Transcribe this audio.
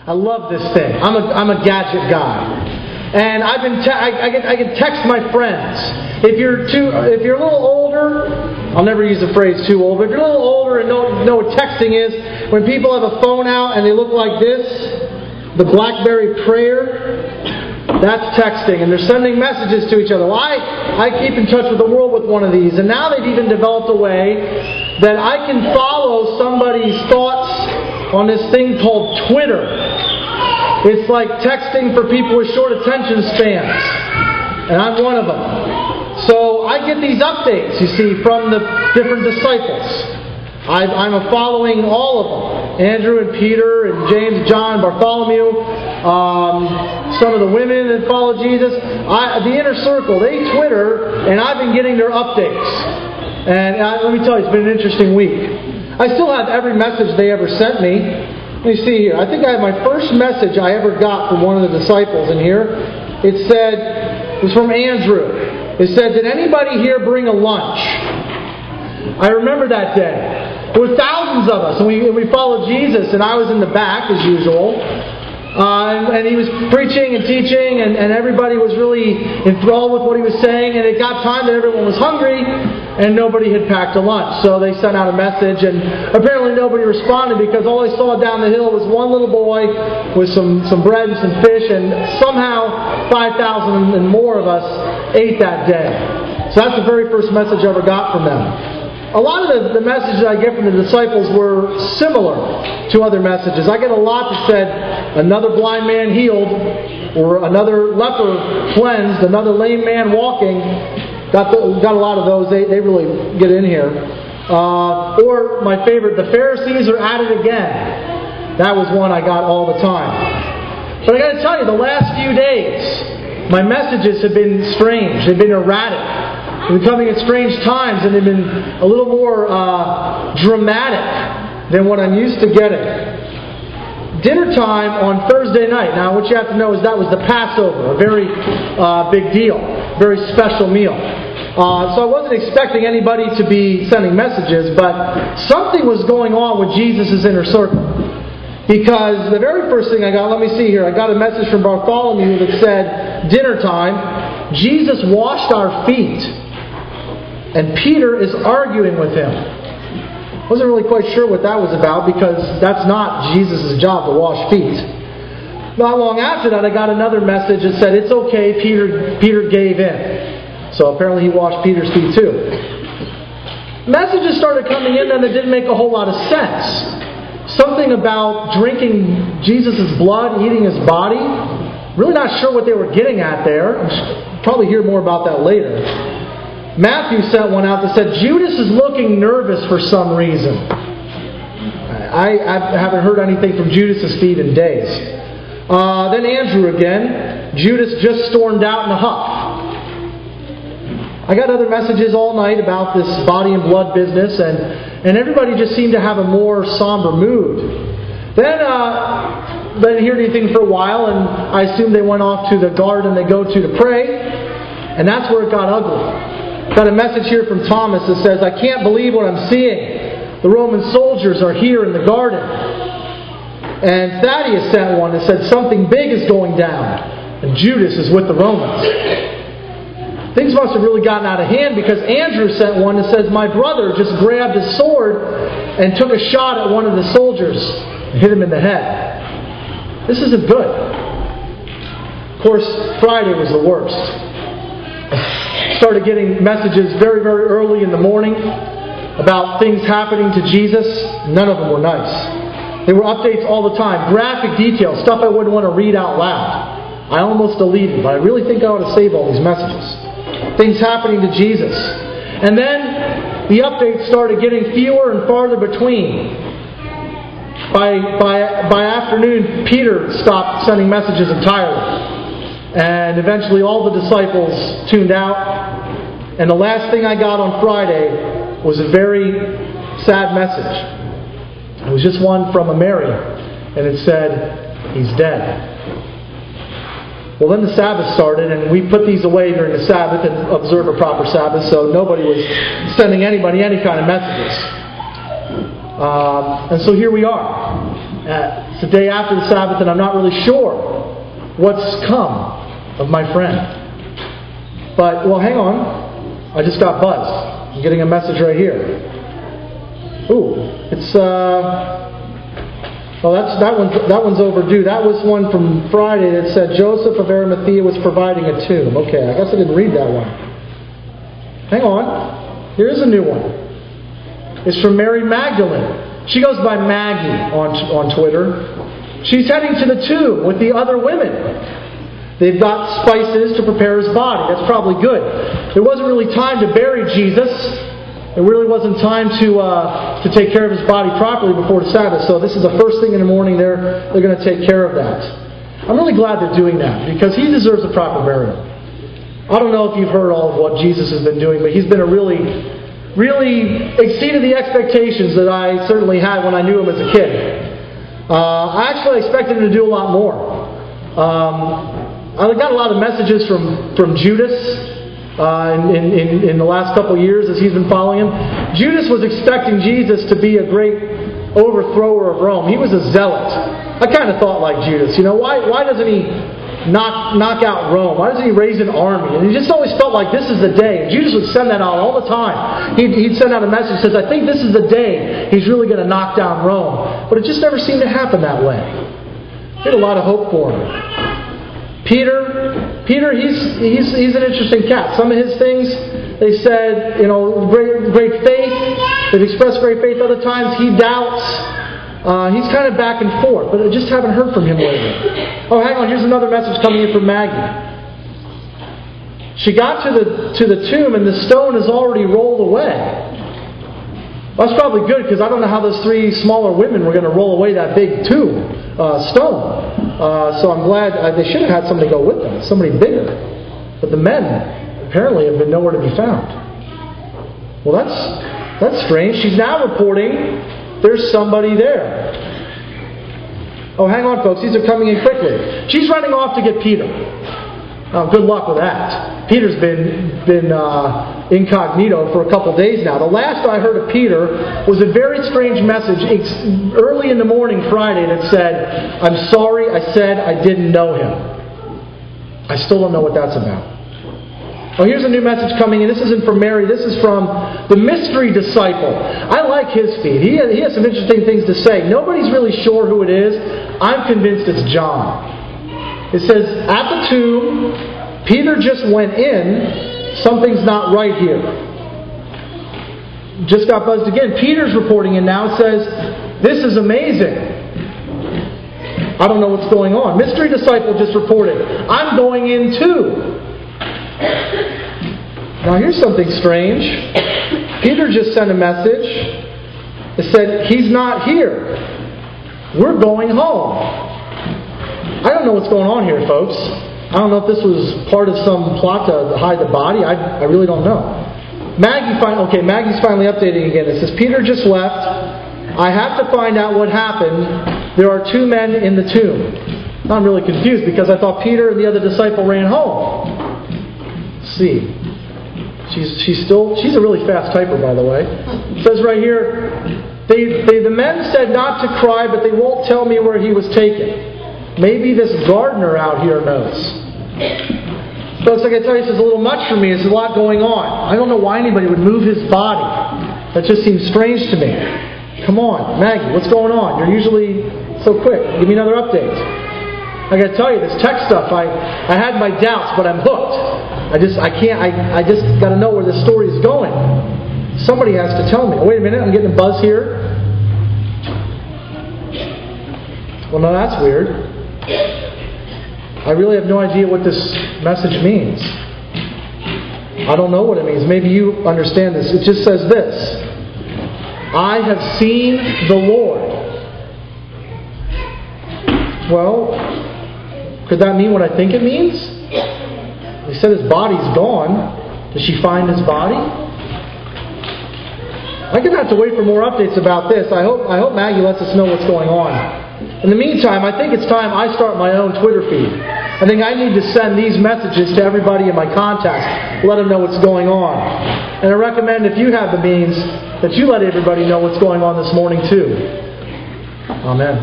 I love this thing. I'm a gadget guy. And I can text my friends. If you're a little older, I'll never use the phrase too old, but if you're a little older and know what texting is, when people have a phone out and they look like this, the BlackBerry prayer, that's texting, and they're sending messages to each other. Well, I keep in touch with the world with one of these, and now they've even developed a way that I can follow somebody's thoughts on this thing called Twitter. It's like texting for people with short attention spans, and I'm one of them. So I get these updates, you see, from the different disciples. I'm following all of them. Andrew and Peter and James, John, Bartholomew, some of the women that follow Jesus. The inner circle, they Twitter, and I've been getting their updates. And let me tell you, it's been an interesting week. I still have every message they ever sent me. Let me see here. I think I have my first message I ever got from one of the disciples in here. It was from Andrew. It said, "Did anybody here bring a lunch?" I remember that day. There were thousands of us, and we followed Jesus, and I was in the back, as usual. And he was preaching and teaching, and everybody was really enthralled with what he was saying, and it got time that everyone was hungry, and nobody had packed a lunch. So they sent out a message, and apparently nobody responded, because all I saw down the hill was one little boy with some bread and some fish, and somehow 5,000 and more of us ate that day. So that's the very first message I ever got from them. A lot of the messages I get from the disciples were similar to other messages. I get a lot that said, another blind man healed, or another leper cleansed, another lame man walking. Got a lot of those. They really get in here. Or my favorite, the Pharisees are at it again. That was one I got all the time. But I got to tell you, the last few days, my messages have been strange. They've been erratic. They're coming at strange times, and they've been a little more dramatic than what I'm used to getting. Dinner time on Thursday night. Now, what you have to know is that was the Passover, a very big deal, very special meal. So I wasn't expecting anybody to be sending messages, but something was going on with Jesus' inner circle. Because the very first thing I got, let me see here, I got a message from Bartholomew that said, dinner time, Jesus washed our feet. And Peter is arguing with him. Wasn't really quite sure what that was about, because that's not Jesus' job to wash feet. Not long after that, I got another message that said, it's okay, Peter gave in. So apparently he washed Peter's feet too. Messages started coming in and it didn't make a whole lot of sense. Something about drinking Jesus' blood, eating His body. Really not sure what they were getting at there. I'll probably hear more about that later. Matthew sent one out that said, Judas is looking nervous for some reason. I haven't heard anything from Judas' feet in days. Then Andrew again. Judas just stormed out in a huff. I got other messages all night about this body and blood business, and everybody just seemed to have a more somber mood. Then I didn't hear anything for a while, and I assumed they went off to the garden they go to pray, and that's where it got ugly. Got a message here from Thomas that says, I can't believe what I'm seeing. The Roman soldiers are here in the garden. And Thaddeus sent one that said, something big is going down, and Judas is with the Romans. Things must have really gotten out of hand, because Andrew sent one that says, my brother just grabbed his sword and took a shot at one of the soldiers and hit him in the head. This isn't good. Of course, Friday was the worst. I started getting messages very, very early in the morning about things happening to Jesus. None of them were nice. They were updates all the time. Graphic details, stuff I wouldn't want to read out loud. I almost deleted them, but I really think I ought to save all these messages. Things happening to Jesus. And then the updates started getting fewer and farther between. By afternoon, Peter stopped sending messages entirely. And eventually all the disciples tuned out. And the last thing I got on Friday was a very sad message. It was just one from a Mary. And it said, he's dead. Well, then the Sabbath started, and we put these away during the Sabbath and observe a proper Sabbath, so nobody was sending anybody any kind of messages. And so here we are. It's the day after the Sabbath, and I'm not really sure what's come of my friend. But, well, hang on. I just got buzzed. I'm getting a message right here. Ooh, it's, well, that one's overdue. That was one from Friday that said Joseph of Arimathea was providing a tomb. Okay, I guess I didn't read that one. Hang on. Here's a new one. It's from Mary Magdalene. She goes by Maggie on Twitter. She's heading to the tomb with the other women. They've got spices to prepare his body. That's probably good. There wasn't really time to bury Jesus. There really wasn't time to take care of his body properly before the Sabbath. So this is the first thing in the morning. They're going to take care of that. I'm really glad they're doing that because he deserves a proper burial. I don't know if you've heard all of what Jesus has been doing, but he's been a really exceeded the expectations that I certainly had when I knew him as a kid. I actually expected him to do a lot more. I got a lot of messages from Judas in the last couple of years as he's been following him. Judas was expecting Jesus to be a great overthrower of Rome. He was a zealot. I kind of thought like Judas. You know, why doesn't he knock out Rome? Why doesn't he raise an army? And he just always felt like this is the day. And Judas would send that out all the time. He'd send out a message that says, I think this is the day he's really going to knock down Rome. But it just never seemed to happen that way. He had a lot of hope for him. Peter, he's an interesting cat. Some of his things, they said, you know, great faith. They've expressed great faith. Other times he doubts. He's kind of back and forth, but I just haven't heard from him lately. Oh, hang on. Here's another message coming in from Maggie. She got to the tomb and the stone is already rolled away. Well, that's probably good because I don't know how those three smaller women were going to roll away that big stone. So I'm glad they should have had somebody go with them, somebody bigger. But the men apparently have been nowhere to be found. Well, that's strange. She's now reporting there's somebody there. Oh, hang on, folks. These are coming in quickly. She's running off to get Peter. Oh, good luck with that. Peter's been incognito for a couple days now. The last I heard of Peter was a very strange message early in the morning Friday that said, I'm sorry I said I didn't know him. I still don't know what that's about. Oh, here's a new message coming in. This isn't from Mary. This is from the mystery disciple. I like his feed. He has some interesting things to say. Nobody's really sure who it is. I'm convinced it's John. It says, at the tomb, Peter just went in. Something's not right here. Just got buzzed again. Peter's reporting in now. Says, this is amazing. I don't know what's going on. Mystery disciple just reported, I'm going in too. Now here's something strange. Peter just sent a message that said, he's not here. We're going home. I don't know what's going on here, folks. I don't know if this was part of some plot to hide the body. I really don't know. Maggie's finally updating again. It says, Peter just left. I have to find out what happened. There are 2 men in the tomb. Now I'm really confused because I thought Peter and the other disciple ran home. Let's see. She's a really fast typer, by the way. It says right here, the men said not to cry, but they won't tell me where he was taken. Maybe this gardener out here knows. But it's like I tell you, this is a little much for me. There's a lot going on. I don't know why anybody would move his body. That just seems strange to me. Come on, Maggie, what's going on? You're usually so quick. Give me another update. I got to tell you, this tech stuff, I had my doubts, but I'm hooked. I just got to know where this story is going. Somebody has to tell me. Oh, wait a minute, I'm getting a buzz here. Well, no, that's weird. I really have no idea what this message means. I don't know what it means. Maybe you understand this. It just says this. I have seen the Lord. Well, could that mean what I think it means? He said his body's gone. Did she find his body? I'm going to have to wait for more updates about this. I hope Maggie lets us know what's going on. In the meantime, I think it's time I start my own Twitter feed. I think I need to send these messages to everybody in my contacts. Let them know what's going on. And I recommend, if you have the means, that you let everybody know what's going on this morning too. Amen.